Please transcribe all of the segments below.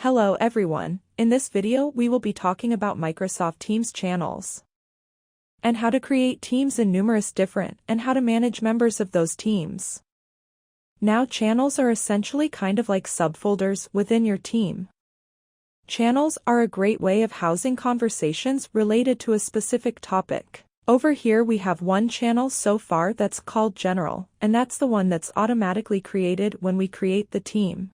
Hello everyone, in this video we will be talking about Microsoft Teams channels and how to create teams in numerous different and how to manage members of those teams. Now channels are essentially kind of like subfolders within your team. Channels are a great way of housing conversations related to a specific topic. Over here we have one channel so far that's called General, and that's the one that's automatically created when we create the team.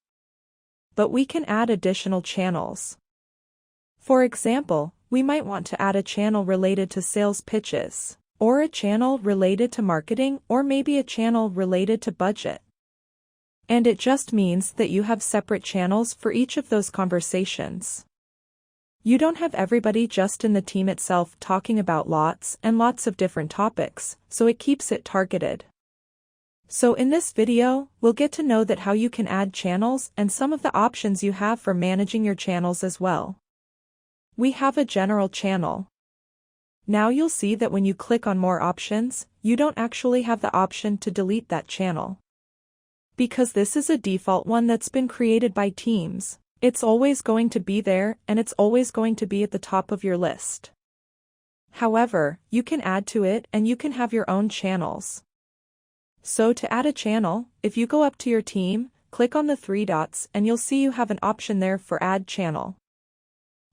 But we can add additional channels. For example, we might want to add a channel related to sales pitches, or a channel related to marketing, or maybe a channel related to budget. And it just means that you have separate channels for each of those conversations. You don't have everybody just in the team itself talking about lots and lots of different topics, so it keeps it targeted. So in this video, we'll get to know that how you can add channels and some of the options you have for managing your channels as well. We have a general channel. Now you'll see that when you click on more options, you don't actually have the option to delete that channel. Because this is a default one that's been created by Teams, it's always going to be there and it's always going to be at the top of your list. However, you can add to it and you can have your own channels. So to add a channel, if you go up to your team, click on the three dots and you'll see you have an option there for Add Channel.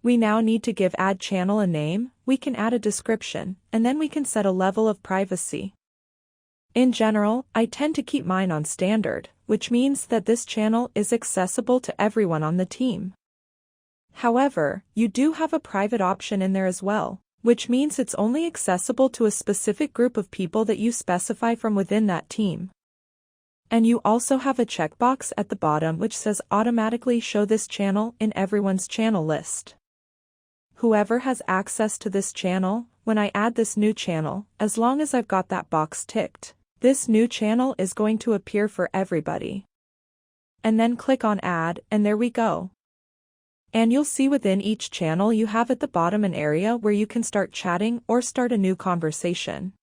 We now need to give Add Channel a name, we can add a description, and then we can set a level of privacy. In general, I tend to keep mine on standard, which means that this channel is accessible to everyone on the team. However, you do have a private option in there as well, which means it's only accessible to a specific group of people that you specify from within that team. And you also have a checkbox at the bottom which says automatically show this channel in everyone's channel list. Whoever has access to this channel, when I add this new channel, as long as I've got that box ticked, this new channel is going to appear for everybody. And then click on Add, and there we go. And you'll see within each channel you have at the bottom an area where you can start chatting or start a new conversation.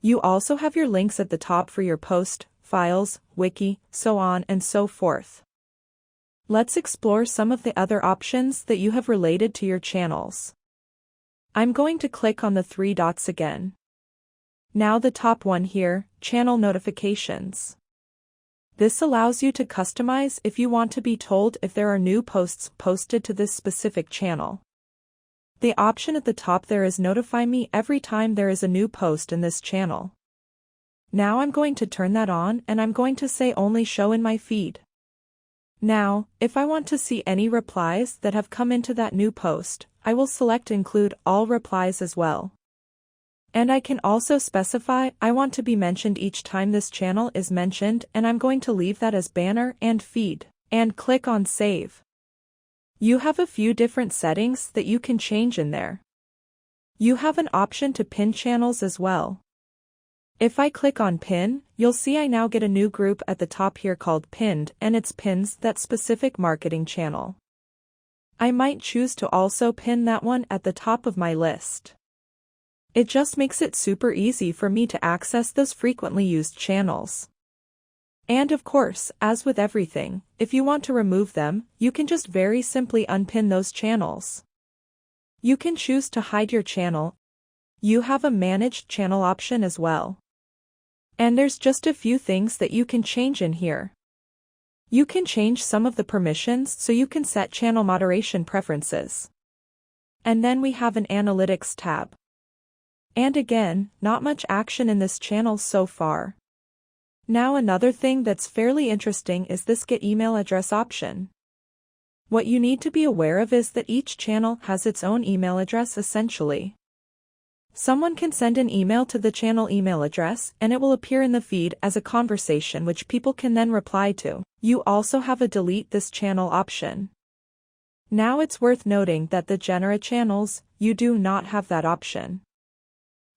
You also have your links at the top for your post, files, wiki, so on and so forth. Let's explore some of the other options that you have related to your channels. I'm going to click on the three dots again. Now the top one here, Channel Notifications. This allows you to customize if you want to be told if there are new posts posted to this specific channel. The option at the top there is Notify me every time there is a new post in this channel. Now I'm going to turn that on and I'm going to say only show in my feed. Now, if I want to see any replies that have come into that new post, I will select Include All Replies as well. And I can also specify I want to be mentioned each time this channel is mentioned, and I'm going to leave that as banner and feed, and click on Save. You have a few different settings that you can change in there. You have an option to pin channels as well. If I click on Pin, you'll see I now get a new group at the top here called Pinned, and it's pins that specific marketing channel. I might choose to also pin that one at the top of my list. It just makes it super easy for me to access those frequently used channels. And of course, as with everything, if you want to remove them, you can just very simply unpin those channels. You can choose to hide your channel. You have a Managed Channel option as well. And there's just a few things that you can change in here. You can change some of the permissions so you can set channel moderation preferences. And then we have an Analytics tab. And again, not much action in this channel so far. Now another thing that's fairly interesting is this Get Email Address option. What you need to be aware of is that each channel has its own email address essentially. Someone can send an email to the channel email address and it will appear in the feed as a conversation which people can then reply to. You also have a Delete This Channel option. Now it's worth noting that the Genera channels, you do not have that option.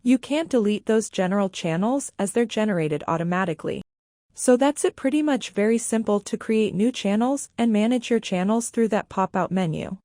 You can't delete those general channels as they're generated automatically. So that's it, pretty much very simple to create new channels and manage your channels through that pop-out menu.